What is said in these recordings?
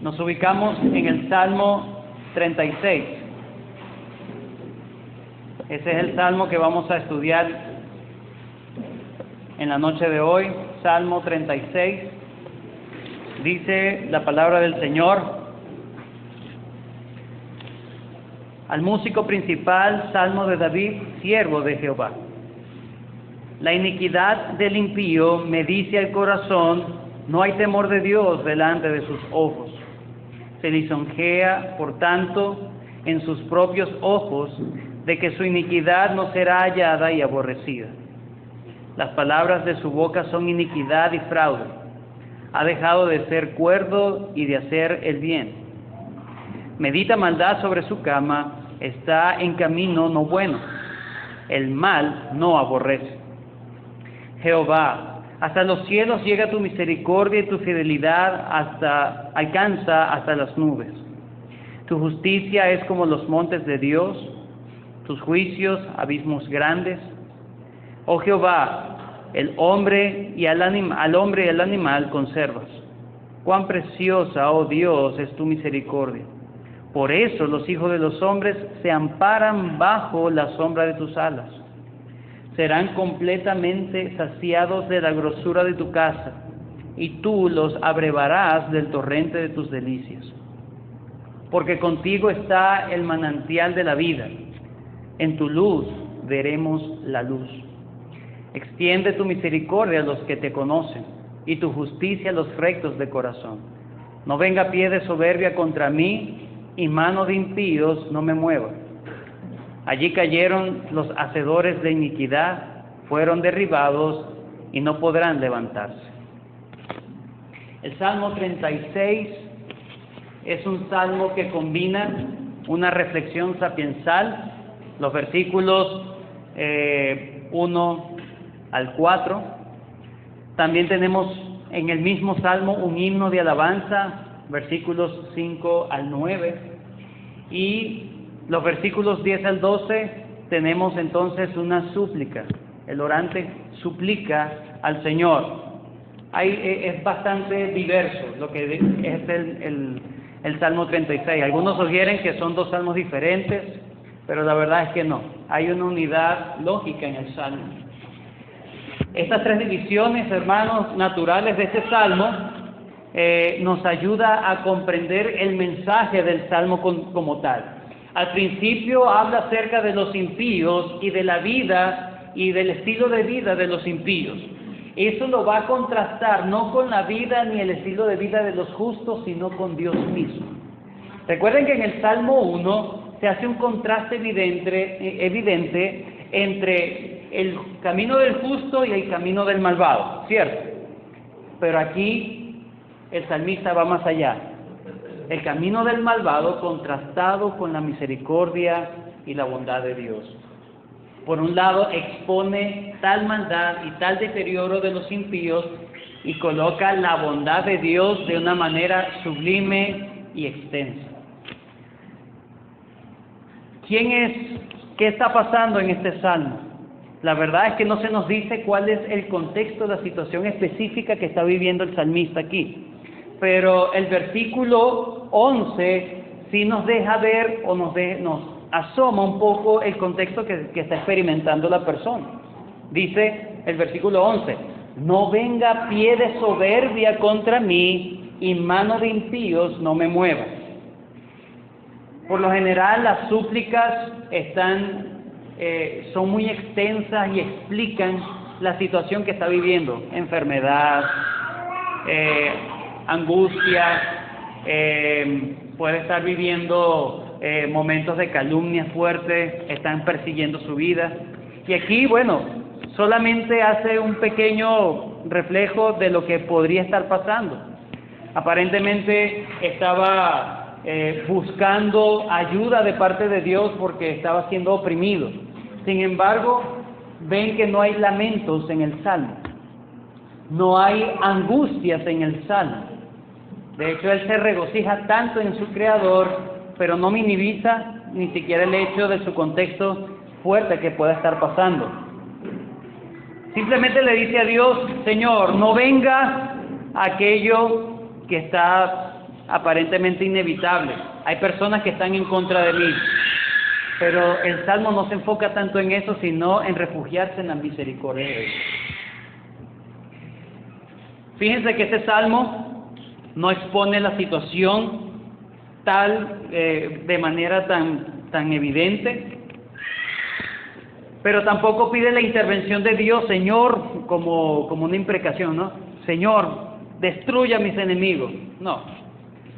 Nos ubicamos en el Salmo 36. Ese es el Salmo que vamos a estudiar en la noche de hoy, Salmo 36. Dice la palabra del Señor: al músico principal, Salmo de David, siervo de Jehová. La iniquidad del impío me dice al corazón: no hay temor de Dios delante de sus ojos. Se lisonjea, por tanto, en sus propios ojos, de que su iniquidad no será hallada y aborrecida. Las palabras de su boca son iniquidad y fraude. Ha dejado de ser cuerdo y de hacer el bien. Medita maldad sobre su cama, está en camino no bueno. El mal no aborrece. Jehová, hasta los cielos llega tu misericordia y tu fidelidad alcanza hasta las nubes. Tu justicia es como los montes de Dios, tus juicios abismos grandes. Oh Jehová, al hombre y al animal conservas. Cuán preciosa, oh Dios, es tu misericordia. Por eso los hijos de los hombres se amparan bajo la sombra de tus alas. Serán completamente saciados de la grosura de tu casa, y tú los abrevarás del torrente de tus delicias. Porque contigo está el manantial de la vida, en tu luz veremos la luz. Extiende tu misericordia a los que te conocen, y tu justicia a los rectos de corazón. No venga pie de soberbia contra mí, y mano de impíos no me mueva. Allí cayeron los hacedores de iniquidad, fueron derribados y no podrán levantarse. El Salmo 36 es un salmo que combina una reflexión sapiensal, los versículos 1 al 4. También tenemos en el mismo salmo un himno de alabanza, versículos 5 al 9. Y los versículos 10 al 12 tenemos entonces una súplica. El orante suplica al Señor. Es bastante diverso lo que es el Salmo 36. Algunos sugieren que son dos salmos diferentes, pero la verdad es que no. Hay una unidad lógica en el Salmo. Estas tres divisiones, hermanos, naturales de este Salmo nos ayuda a comprender el mensaje del Salmo como tal. Al principio habla acerca de los impíos y de la vida y del estilo de vida de los impíos. Eso lo va a contrastar no con la vida ni el estilo de vida de los justos, sino con Dios mismo. Recuerden que en el Salmo 1 se hace un contraste evidente entre el camino del justo y el camino del malvado, ¿cierto? Pero aquí el salmista va más allá. El camino del malvado contrastado con la misericordia y la bondad de Dios. Por un lado, expone tal maldad y tal deterioro de los impíos y coloca la bondad de Dios de una manera sublime y extensa. ¿Qué está pasando en este salmo? La verdad es que no se nos dice cuál es el contexto, la situación específica que está viviendo el salmista aquí. Pero el versículo 11 sí nos deja ver o nos asoma un poco el contexto que está experimentando la persona. Dice el versículo 11: no venga pie de soberbia contra mí y mano de impíos no me mueva. Por lo general las súplicas son muy extensas y explican la situación que está viviendo: enfermedad, angustia, puede estar viviendo momentos de calumnia fuertes, están persiguiendo su vida. Y aquí, solamente hace un pequeño reflejo de lo que podría estar pasando. Aparentemente estaba buscando ayuda de parte de Dios porque estaba siendo oprimido. Sin embargo, ven que no hay lamentos en el Salmo, no hay angustias en el Salmo. De hecho, él se regocija tanto en su Creador, pero no minimiza ni siquiera el hecho de su contexto fuerte que pueda estar pasando. Simplemente le dice a Dios: Señor, no venga aquello que está aparentemente inevitable. Hay personas que están en contra de mí, pero el Salmo no se enfoca tanto en eso, sino en refugiarse en la misericordia de Dios. Fíjense que este Salmo no expone la situación de manera tan evidente, pero tampoco pide la intervención de Dios, Señor, como una imprecación, ¿no? Señor, destruya a mis enemigos. No,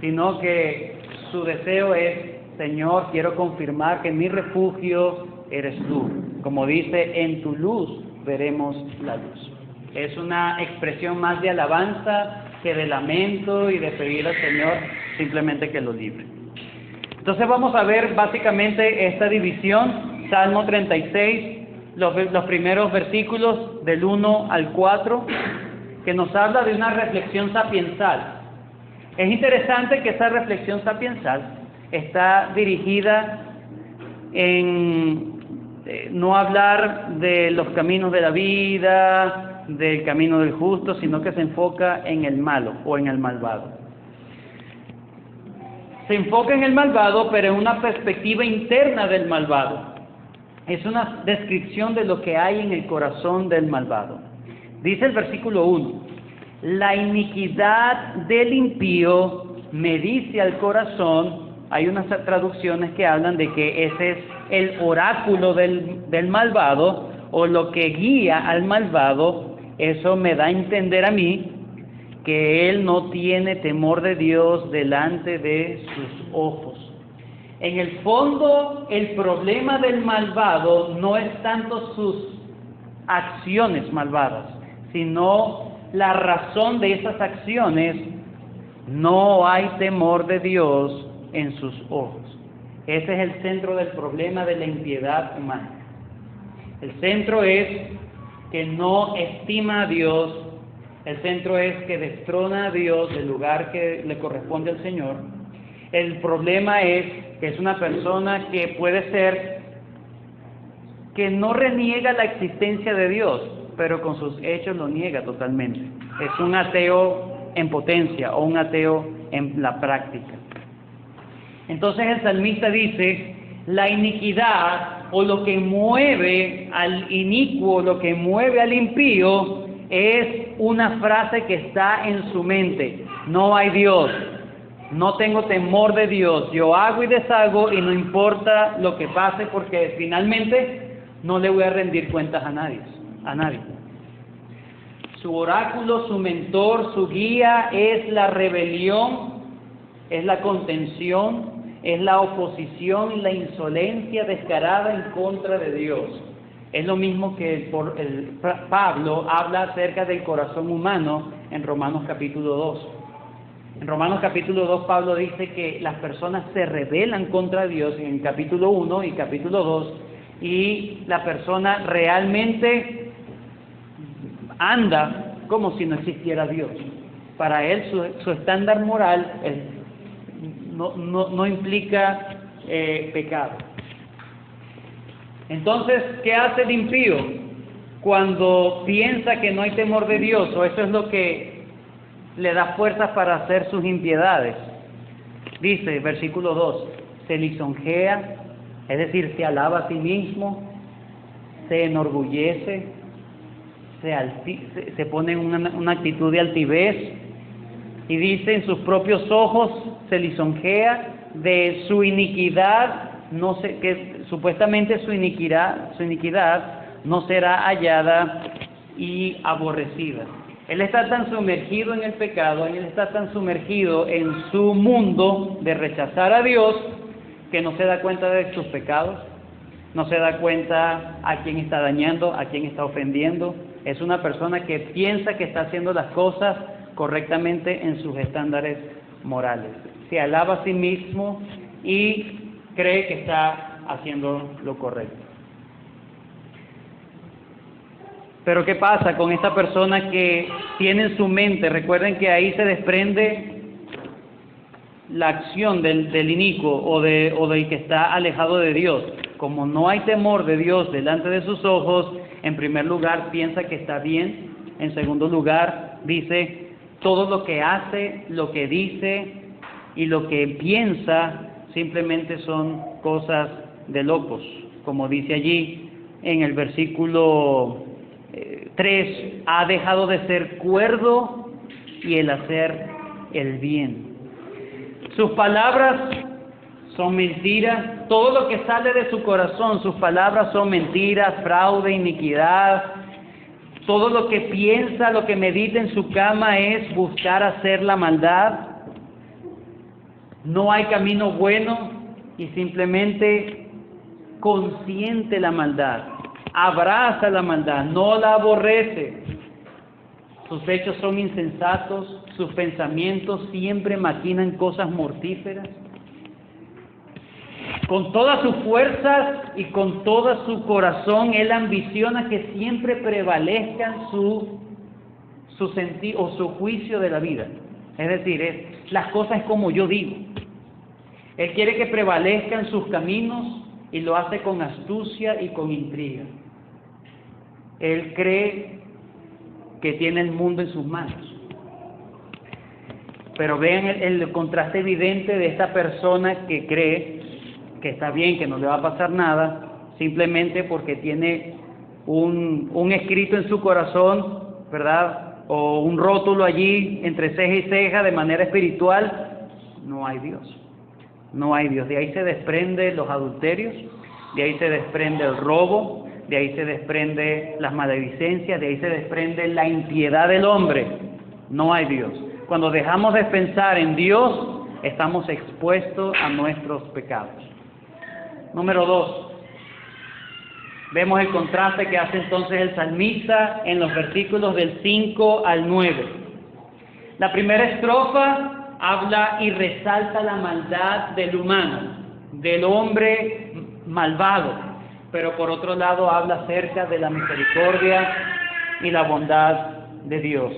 sino que su deseo es, Señor, quiero confirmar que mi refugio eres tú. Como dice, en tu luz veremos la luz. Es una expresión más de alabanza que de lamento y de pedir al Señor simplemente que lo libre. Entonces vamos a ver básicamente esta división, Salmo 36, los primeros versículos del 1 al 4, que nos habla de una reflexión sapiensal. Es interesante que esa reflexión sapiensal está dirigida en no hablar de los caminos de la vida, del camino del justo, sino que se enfoca en el malo o en el malvado. Se enfoca en el malvado, pero en una perspectiva interna del malvado. Es una descripción de lo que hay en el corazón del malvado. Dice el versículo 1, la iniquidad del impío me dice al corazón. Hay unas traducciones que hablan de que ese es el oráculo del malvado, o lo que guía al malvado. Eso me da a entender a mí que él no tiene temor de Dios delante de sus ojos. En el fondo, el problema del malvado no es tanto sus acciones malvadas, sino la razón de esas acciones. No hay temor de Dios en sus ojos. Ese es el centro del problema de la impiedad humana. El centro es que no estima a Dios. El centro es que destrona a Dios del lugar que le corresponde al Señor. El problema es que es una persona que puede ser que no reniega la existencia de Dios, pero con sus hechos lo niega totalmente. Es un ateo en potencia o un ateo en la práctica. Entonces el salmista dice, la iniquidad o lo que mueve al inicuo, lo que mueve al impío, es una frase que está en su mente. No hay Dios, no tengo temor de Dios, yo hago y deshago y no importa lo que pase porque finalmente no le voy a rendir cuentas a nadie. Su oráculo, su mentor, su guía es la rebelión, es la contención, es la oposición y la insolencia descarada en contra de Dios. Es lo mismo que Pablo habla acerca del corazón humano en Romanos capítulo 2. En Romanos capítulo 2 Pablo dice que las personas se rebelan contra Dios en capítulo 1 y capítulo 2, y la persona realmente anda como si no existiera Dios. Para él su estándar moral no implica pecado. Entonces, ¿qué hace el impío cuando piensa que no hay temor de Dios? O eso es lo que le da fuerzas para hacer sus impiedades. Dice, versículo 2, se lisonjea, es decir, se alaba a sí mismo, se enorgullece, se pone en una actitud de altivez, y dice, en sus propios ojos se lisonjea de su iniquidad, no sé, que supuestamente su iniquidad no será hallada y aborrecida. Él está tan sumergido en el pecado, él está tan sumergido en su mundo de rechazar a Dios, que no se da cuenta de sus pecados, no se da cuenta a quién está dañando, a quién está ofendiendo. Es una persona que piensa que está haciendo las cosas correctamente en sus estándares morales. Se alaba a sí mismo y cree que está haciendo lo correcto. Pero ¿qué pasa con esta persona que tiene en su mente? Recuerden que ahí se desprende la acción del inicuo o del que está alejado de Dios. Como no hay temor de Dios delante de sus ojos, en primer lugar piensa que está bien. En segundo lugar dice, todo lo que hace, lo que dice, y lo que piensa simplemente son cosas de locos, como dice allí en el versículo 3, ha dejado de ser cuerdo y el hacer el bien. Sus palabras son mentiras, todo lo que sale de su corazón, sus palabras son mentiras, fraude, iniquidad. Todo lo que piensa, lo que medita en su cama es buscar hacer la maldad. No hay camino bueno y simplemente consiente la maldad, abraza la maldad, no la aborrece. Sus hechos son insensatos, sus pensamientos siempre maquinan cosas mortíferas. Con todas sus fuerzas y con todo su corazón, él ambiciona que siempre prevalezcan su sentido o su juicio de la vida. Es decir, las cosas como yo digo. Él quiere que prevalezcan sus caminos y lo hace con astucia y con intriga. Él cree que tiene el mundo en sus manos. Pero vean el contraste evidente de esta persona que cree que está bien, que no le va a pasar nada, simplemente porque tiene un escrito en su corazón, ¿verdad? O un rótulo allí entre ceja y ceja de manera espiritual. No hay Dios. No hay Dios. De ahí se desprende los adulterios, de ahí se desprende el robo, de ahí se desprende las maledicencias, de ahí se desprende la impiedad del hombre. No hay Dios. Cuando dejamos de pensar en Dios, estamos expuestos a nuestros pecados. Número 2. Vemos el contraste que hace entonces el salmista en los versículos del 5 al 9. La primera estrofa habla y resalta la maldad del humano, del hombre malvado, pero por otro lado habla acerca de la misericordia y la bondad de Dios.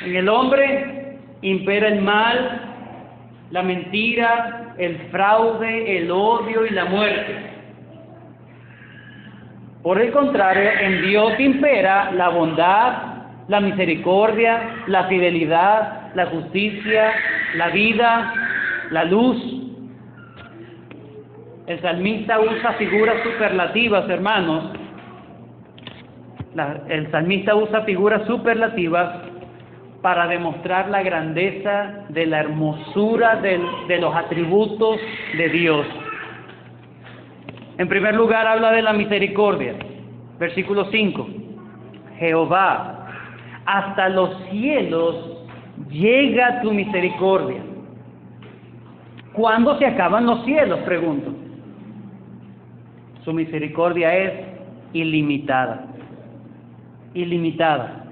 En el hombre impera el mal, la mentira, el fraude, el odio y la muerte. Por el contrario, en Dios impera la bondad, la misericordia, la fidelidad, la justicia, la vida, la luz. El salmista usa figuras superlativas, hermanos. El salmista usa figuras superlativas para demostrar la grandeza de la hermosura de los atributos de Dios. En primer lugar, habla de la misericordia. Versículo 5. Jehová, hasta los cielos llega tu misericordia. ¿Cuándo se acaban los cielos? Pregunto. Su misericordia es ilimitada. Ilimitada.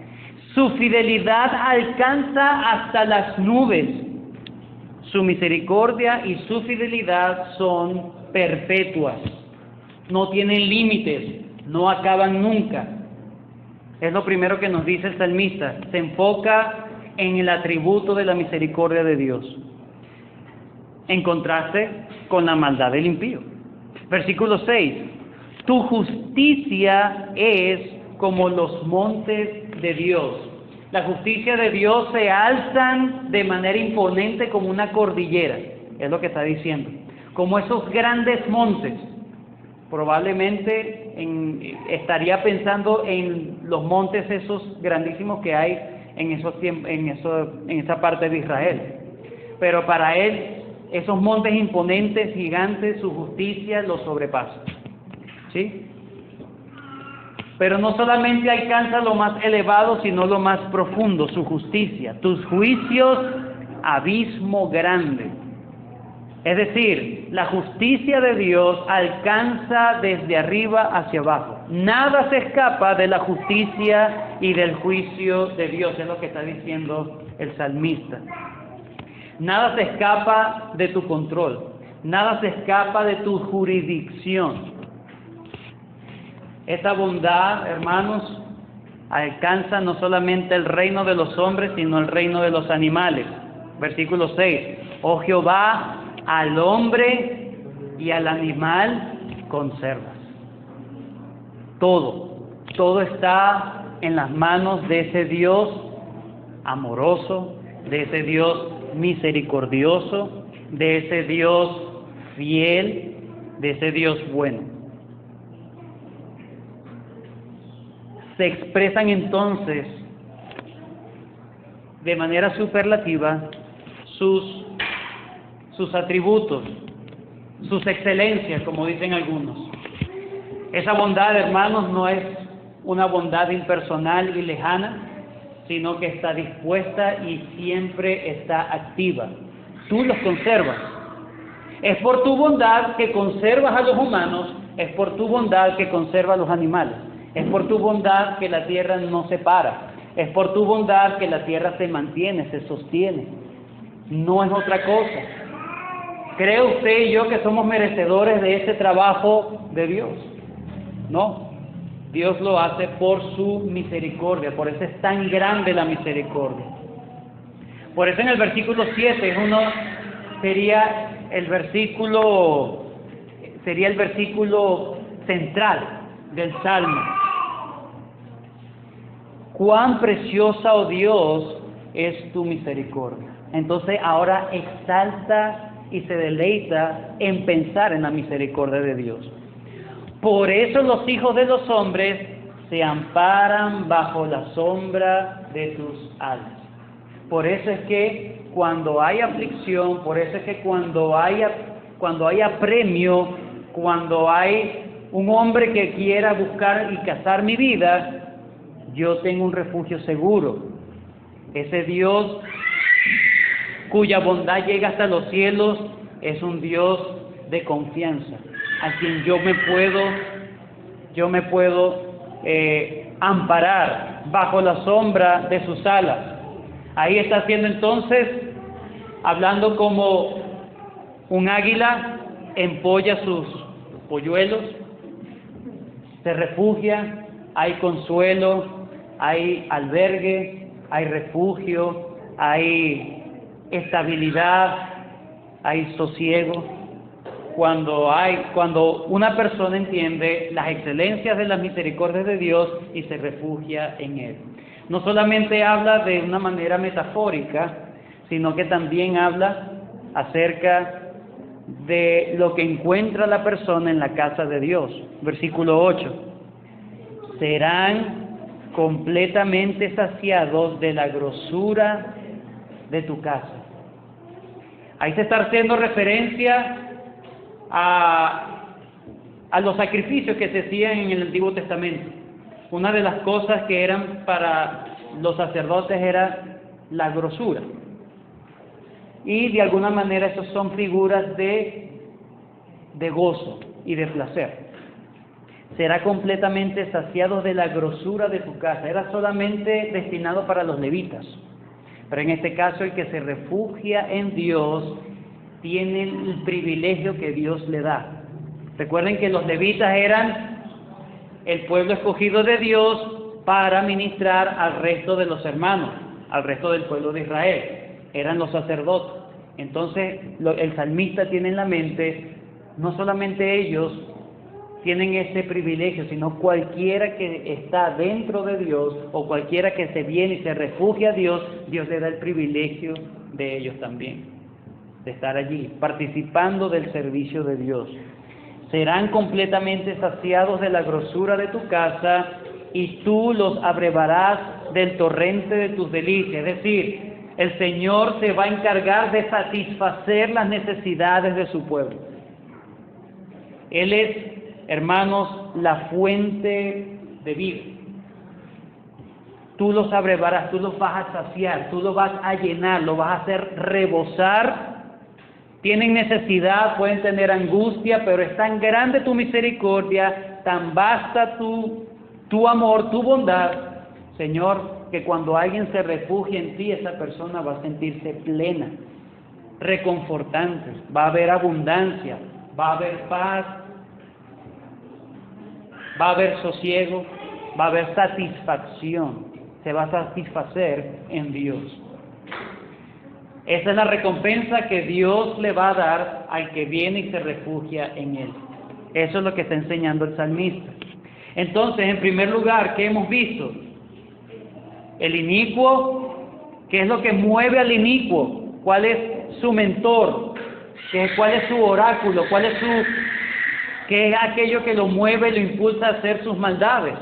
Su fidelidad alcanza hasta las nubes. Su misericordia y su fidelidad son perpetuas. No tienen límites, no acaban nunca. Es lo primero que nos dice el salmista. Se enfoca en el atributo de la misericordia de Dios, en contraste con la maldad del impío. Versículo 6. Tu justicia es como los montes de Dios. La justicia de Dios se alzan de manera imponente como una cordillera, es lo que está diciendo, como esos grandes montes. Probablemente estaría pensando en los montes esos grandísimos que hay en esa parte de Israel. Pero para él, esos montes imponentes, gigantes, su justicia los sobrepasa. ¿Sí? Pero no solamente alcanza lo más elevado, sino lo más profundo, su justicia. Tus juicios, abismo grande. Es decir, la justicia de Dios alcanza desde arriba hacia abajo. Nada se escapa de la justicia y del juicio de Dios, es lo que está diciendo el salmista. Nada se escapa de tu control, nada se escapa de tu jurisdicción. Esta bondad, hermanos, alcanza no solamente el reino de los hombres, sino el reino de los animales. Versículo 6. Oh Jehová, al hombre y al animal conservas. Todo está en las manos de ese Dios amoroso, de ese Dios misericordioso, de ese Dios fiel, de ese Dios bueno. Se expresan entonces de manera superlativa sus atributos, sus excelencias, como dicen algunos. Esa bondad, hermanos, no es una bondad impersonal y lejana, sino que está dispuesta y siempre está activa. Tú los conservas. Es por tu bondad que conservas a los humanos, es por tu bondad que conservas a los animales, es por tu bondad que la tierra no se para, es por tu bondad que la tierra se mantiene, se sostiene. No es otra cosa. ¿Cree usted y yo que somos merecedores de ese trabajo de Dios? No. Dios lo hace por su misericordia, por eso es tan grande la misericordia. Por eso en el versículo 7 sería el versículo central del Salmo. Cuán preciosa, oh Dios, es tu misericordia. Entonces ahora exalta y se deleita en pensar en la misericordia de Dios. Por eso los hijos de los hombres se amparan bajo la sombra de tus alas. Por eso es que cuando hay aflicción, por eso es que cuando hay apremio, cuando hay un hombre que quiera buscar y cazar mi vida, yo tengo un refugio seguro. Ese Dios cuya bondad llega hasta los cielos es un Dios de confianza, a quien yo me puedo amparar bajo la sombra de sus alas. Ahí está haciendo entonces, hablando como un águila empolla sus polluelos, se refugia, hay consuelo, hay albergue, hay refugio, hay estabilidad, hay sosiego. Cuando una persona entiende las excelencias de las misericordias de Dios y se refugia en Él. No solamente habla de una manera metafórica, sino que también habla acerca de lo que encuentra la persona en la casa de Dios. Versículo 8. Serán completamente saciados de la grosura de tu casa. Ahí se está haciendo referencia a los sacrificios que se hacían en el Antiguo Testamento. Una de las cosas que eran para los sacerdotes era la grosura. Y de alguna manera esas son figuras de gozo y de placer. Será completamente saciado de la grosura de tu casa. Era solamente destinado para los levitas. Pero en este caso el que se refugia en Dios tiene el privilegio que Dios le da. Recuerden que los levitas eran el pueblo escogido de Dios para ministrar al resto de los hermanos, al resto del pueblo de Israel. Eran los sacerdotes. Entonces el salmista tiene en la mente, no solamente ellos tienen ese privilegio, sino cualquiera que está dentro de Dios o cualquiera que se viene y se refugia a Dios, Dios le da el privilegio de ellos también, de estar allí, participando del servicio de Dios. Serán completamente saciados de la grosura de tu casa y tú los abrevarás del torrente de tus delicias. Es decir, el Señor se va a encargar de satisfacer las necesidades de su pueblo. Él es, hermanos, la fuente de vida. Tú los abrevarás, tú los vas a saciar, tú los vas a llenar, los vas a hacer rebosar. Tienen necesidad, pueden tener angustia, pero es tan grande tu misericordia, tan vasta tu amor, tu bondad, Señor, que cuando alguien se refugia en ti, esa persona va a sentirse plena, reconfortante, va a haber abundancia, va a haber paz, va a haber sosiego, va a haber satisfacción, se va a satisfacer en Dios. Esa es la recompensa que Dios le va a dar al que viene y se refugia en Él. Eso es lo que está enseñando el salmista. Entonces, en primer lugar, ¿qué hemos visto? El inicuo, ¿qué es lo que mueve al inicuo? ¿Cuál es su mentor? ¿Cuál es su oráculo? ¿Qué es aquello que lo mueve y lo impulsa a hacer sus maldades?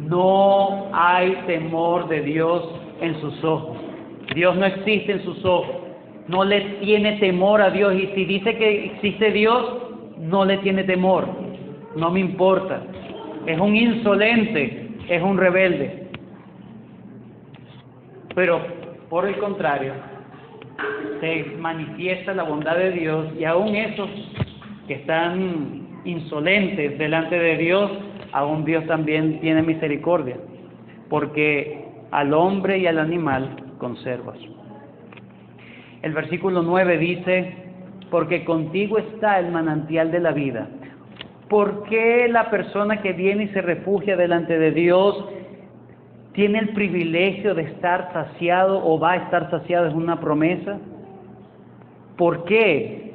No hay temor de Dios en sus ojos. Dios no existe en sus ojos. No le tiene temor a Dios. Y si dice que existe Dios, no le tiene temor. No me importa. Es un insolente, es un rebelde. Pero, por el contrario, se manifiesta la bondad de Dios, y aún esos que están insolentes delante de Dios, aún Dios también tiene misericordia, porque al hombre y al animal conservas. El versículo 9 dice: porque contigo está el manantial de la vida. ¿Por qué la persona que viene y se refugia delante de Dios tiene el privilegio de estar saciado o va a estar saciado? Es una promesa. ¿Por qué?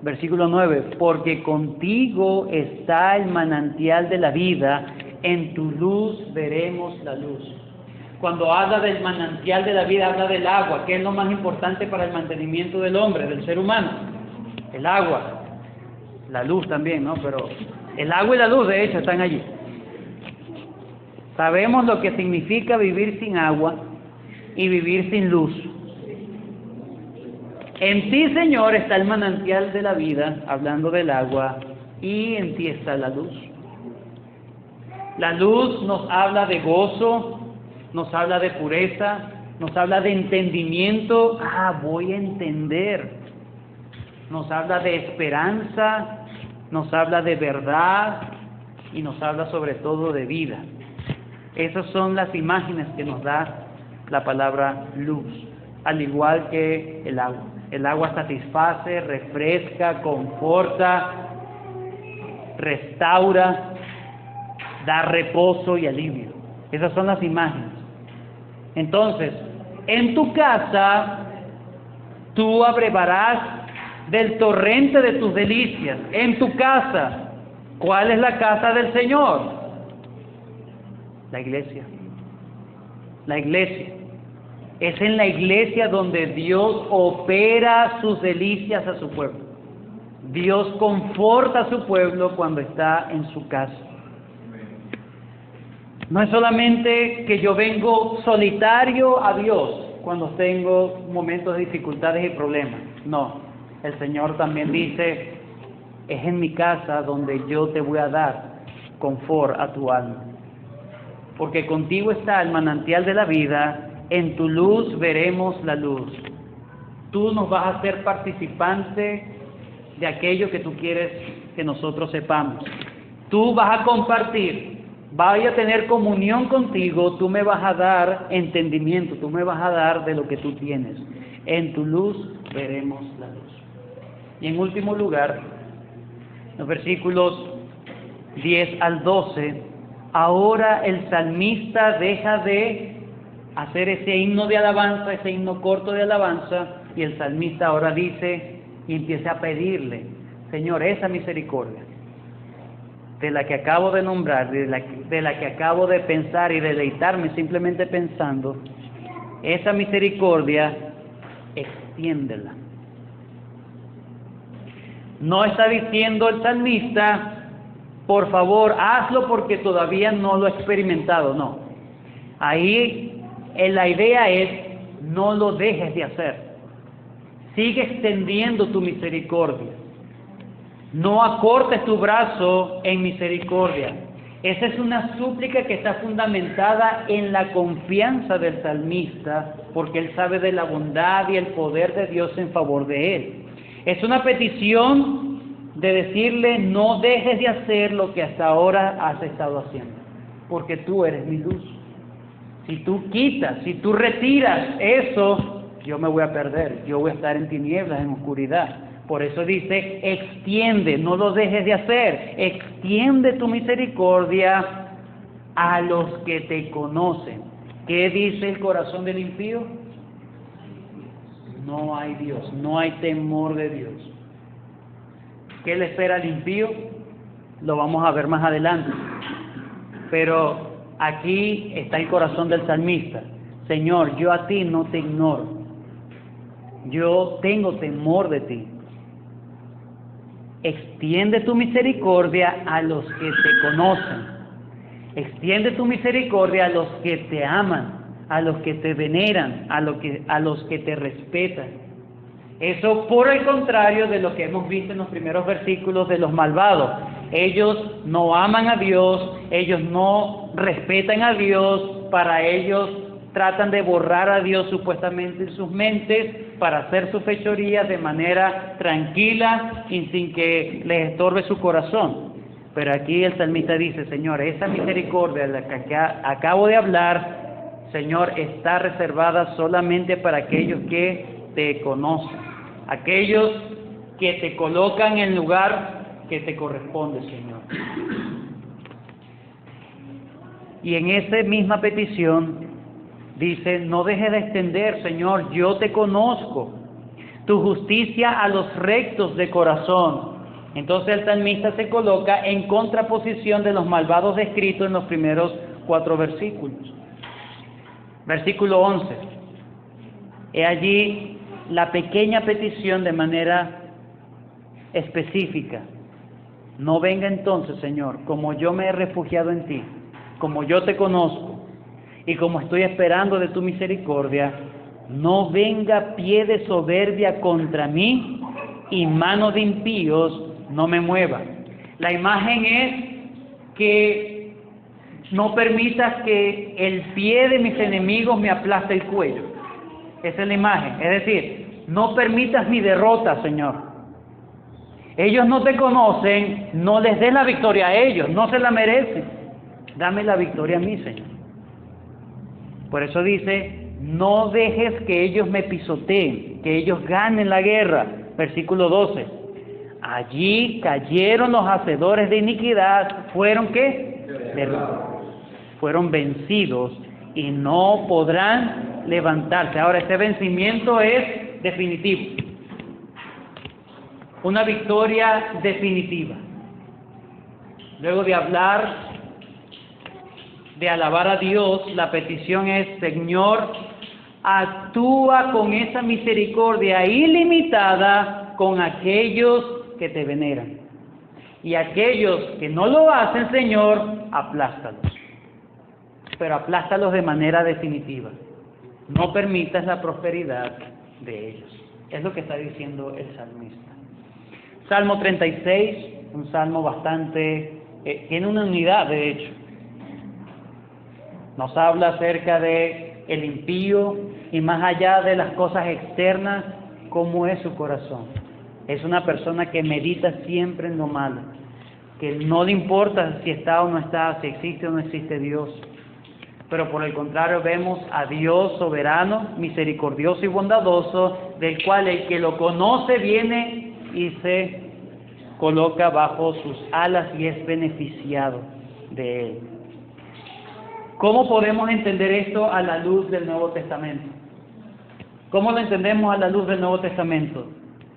Versículo 9: porque contigo está el manantial de la vida, en tu luz veremos la luz. Cuando habla del manantial de la vida, habla del agua, que es lo más importante para el mantenimiento del hombre, del ser humano. El agua, la luz también, ¿no? Pero el agua y la luz, de hecho, están allí. Sabemos lo que significa vivir sin agua y vivir sin luz. En ti, Señor, está el manantial de la vida, hablando del agua, y en ti está la luz. La luz nos habla de gozo, nos habla de pureza, nos habla de entendimiento. Voy a entender. Nos habla de esperanza, nos habla de verdad y nos habla sobre todo de vida. Esas son las imágenes que nos da la palabra luz, al igual que el agua. El agua satisface, refresca, conforta, restaura, da reposo y alivio. Esas son las imágenes. Entonces, en tu casa, tú abrevarás del torrente de tus delicias. En tu casa, ¿cuál es la casa del Señor? La iglesia. La iglesia. Es en la iglesia donde Dios opera sus delicias a su pueblo. Dios conforta a su pueblo cuando está en su casa. No es solamente que yo vengo solitario a Dios cuando tengo momentos de dificultades y problemas. No, el Señor también dice: es en mi casa donde yo te voy a dar confort a tu alma. Porque contigo está el manantial de la vida, en tu luz veremos la luz. Tú nos vas a hacer participante de aquello que tú quieres que nosotros sepamos. Tú vas a compartir. Voy a tener comunión contigo, tú me vas a dar entendimiento, tú me vas a dar de lo que tú tienes. En tu luz veremos la luz. Y en último lugar, los versículos 10 al 12, ahora el salmista deja de hacer ese himno de alabanza, ese himno corto de alabanza, y el salmista ahora dice y empieza a pedirle: Señor, esa misericordia de la que acabo de nombrar, de la que acabo de pensar y deleitarme simplemente pensando, esa misericordia, extiéndela. No está diciendo el salmista: por favor, hazlo porque todavía no lo he experimentado. No. Ahí la idea es: no lo dejes de hacer. Sigue extendiendo tu misericordia. No acortes tu brazo en misericordia. Esa es una súplica que está fundamentada en la confianza del salmista, porque él sabe de la bondad y el poder de Dios en favor de él. Es una petición de decirle: no dejes de hacer lo que hasta ahora has estado haciendo, porque tú eres mi luz. Si tú quitas, si tú retiras eso, yo me voy a perder, yo voy a estar en tinieblas, en oscuridad. Por eso dice: extiende, no lo dejes de hacer, extiende tu misericordia a los que te conocen. ¿Qué dice el corazón del impío? No hay Dios, no hay temor de Dios. ¿Qué le espera al impío? Lo vamos a ver más adelante. Pero aquí está el corazón del salmista: Señor, yo a ti no te ignoro. yo tengo temor de ti. Extiende tu misericordia a los que te conocen. Extiende tu misericordia a los que te aman, a los que te veneran, a los que te respetan. Eso por el contrario de lo que hemos visto en los primeros versículos de los malvados. Ellos no aman a Dios, ellos no respetan a Dios, para ellos tratan de borrar a Dios supuestamente en sus mentes para hacer sus fechorías de manera tranquila y sin que les estorbe su corazón. Pero aquí el salmista dice, Señor, esa misericordia de la que acabo de hablar, Señor, está reservada solamente para aquellos que te conocen, aquellos que te colocan en el lugar que te corresponde, Señor. Y en esa misma petición dice, no dejes de extender, Señor, yo te conozco, tu justicia a los rectos de corazón. Entonces el salmista se coloca en contraposición de los malvados descritos en los primeros 4 versículos. Versículo 11. He allí la pequeña petición de manera específica. No venga entonces, Señor, como yo me he refugiado en ti, como yo te conozco y como estoy esperando de tu misericordia, no venga pie de soberbia contra mí y mano de impíos no me mueva. La imagen es que no permitas que el pie de mis enemigos me aplaste el cuello. Esa es la imagen. Es decir, no permitas mi derrota, Señor. Ellos no te conocen, no les des la victoria a ellos, no se la merecen. Dame la victoria a mí, Señor. Por eso dice, no dejes que ellos me pisoteen, que ellos ganen la guerra. Versículo 12. Allí cayeron los hacedores de iniquidad, ¿fueron qué? Fueron vencidos y no podrán levantarse. Ahora, este vencimiento es definitivo. Una victoria definitiva. Luego de hablar, de alabar a Dios, la petición es, Señor, actúa con esa misericordia ilimitada con aquellos que te veneran. Y aquellos que no lo hacen, Señor, aplástalos. Pero aplástalos de manera definitiva. No permitas la prosperidad de ellos. Es lo que está diciendo el salmista. Salmo 36, un salmo bastante... tiene una unidad, de hecho. Nos habla acerca de el impío y más allá de las cosas externas, cómo es su corazón. Es una persona que medita siempre en lo malo, que no le importa si está o no está, si existe o no existe Dios. Pero por el contrario vemos a Dios soberano, misericordioso y bondadoso, del cual el que lo conoce viene y se coloca bajo sus alas y es beneficiado de él. ¿Cómo podemos entender esto a la luz del Nuevo Testamento? ¿Cómo lo entendemos a la luz del Nuevo Testamento?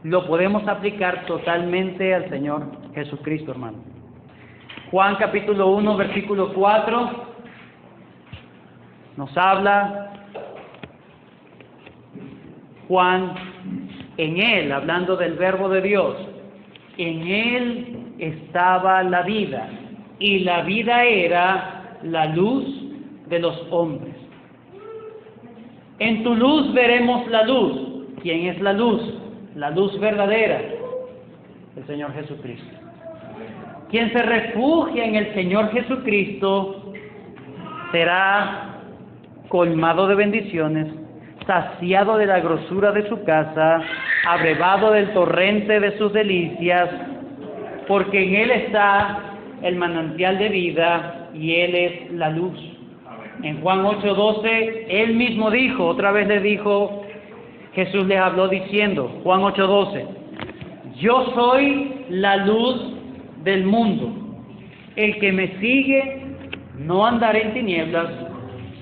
Lo podemos aplicar totalmente al Señor Jesucristo, hermano. Juan capítulo 1, versículo 4, nos habla Juan, en Él, hablando del verbo de Dios, en Él estaba la vida, y la vida era la luz de los hombres. En tu luz veremos la luz. ¿Quién es la luz? La luz verdadera, el Señor Jesucristo. Quien se refugia en el Señor Jesucristo será colmado de bendiciones, saciado de la grosura de su casa, abrevado del torrente de sus delicias, porque en Él está el manantial de vida y Él es la luz. En Juan 8:12, Él mismo dijo, otra vez le dijo, Jesús les habló diciendo, Juan 8:12, yo soy la luz del mundo. El que me sigue no andará en tinieblas,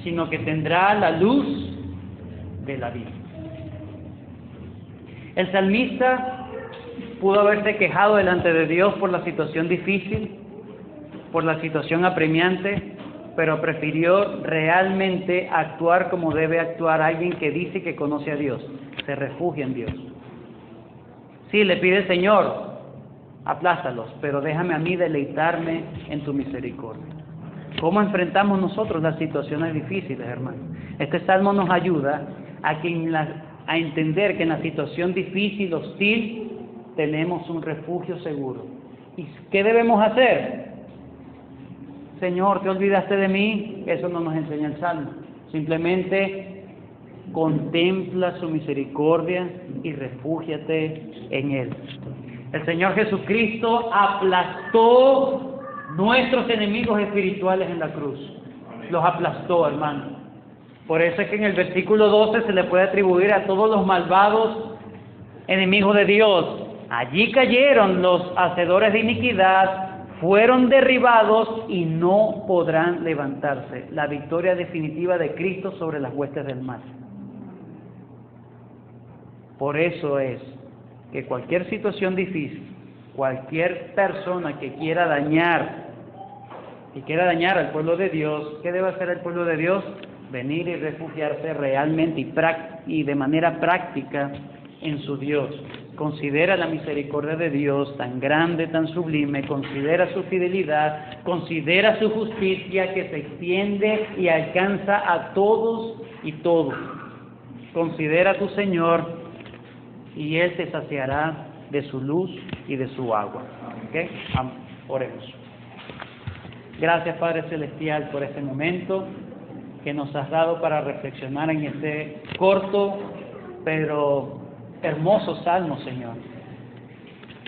sino que tendrá la luz de la vida. El salmista pudo haberse quejado delante de Dios por la situación difícil, por la situación apremiante, pero prefirió realmente actuar como debe actuar alguien que dice que conoce a Dios. se refugia en Dios. Sí, le pide, Señor, aplástalos, pero déjame a mí deleitarme en tu misericordia. ¿Cómo enfrentamos nosotros las situaciones difíciles, hermanos? Este salmo nos ayuda a entender que en la situación difícil, hostil, tenemos un refugio seguro. ¿Y qué debemos hacer? Señor, ¿te olvidaste de mí? Eso no nos enseña el salmo. Simplemente contempla su misericordia y refúgiate en Él. El Señor Jesucristo aplastó nuestros enemigos espirituales en la cruz. Los aplastó, hermano. Por eso es que en el versículo 12 se le puede atribuir a todos los malvados enemigos de Dios. Allí cayeron los hacedores de iniquidad, fueron derribados y no podrán levantarse. La victoria definitiva de Cristo sobre las huestes del mal. Por eso es que cualquier situación difícil, cualquier persona que quiera dañar al pueblo de Dios, ¿qué debe hacer el pueblo de Dios? Venir y refugiarse realmente y de manera práctica en su Dios. Considera la misericordia de Dios tan grande, tan sublime, considera su fidelidad, considera su justicia que se extiende y alcanza a todos y todo. Considera a tu Señor y Él te saciará de su luz y de su agua. ¿Okay? Oremos. Gracias, Padre Celestial, por este momento que nos has dado para reflexionar en este corto pero hermoso salmo, Señor,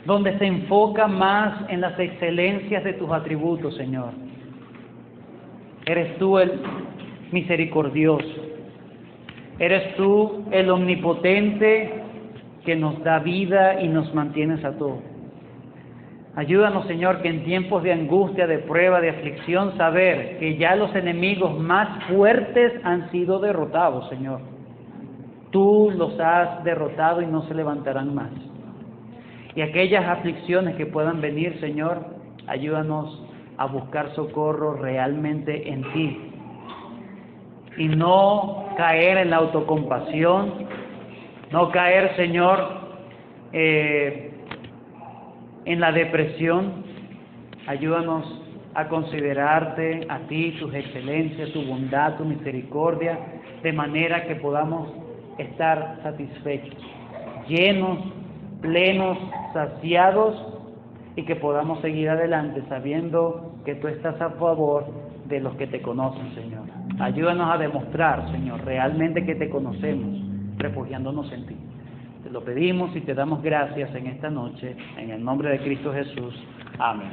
donde se enfoca más en las excelencias de tus atributos, Señor. Eres tú el misericordioso, eres tú el omnipotente que nos da vida y nos mantienes a todos. Ayúdanos, Señor, que en tiempos de angustia, de prueba, de aflicción, saber que ya los enemigos más fuertes han sido derrotados, Señor. Tú los has derrotado y no se levantarán más. Y aquellas aflicciones que puedan venir, Señor, ayúdanos a buscar socorro realmente en ti. Y no caer en la autocompasión, no caer, Señor, en la depresión. Ayúdanos a considerarte a ti, tus excelencias, tu bondad, tu misericordia, de manera que podamos estar satisfechos, llenos, plenos, saciados, y que podamos seguir adelante sabiendo que tú estás a favor de los que te conocen, Señor. Ayúdanos a demostrar, Señor, realmente que te conocemos, refugiándonos en ti. Te lo pedimos y te damos gracias en esta noche, en el nombre de Cristo Jesús. Amén.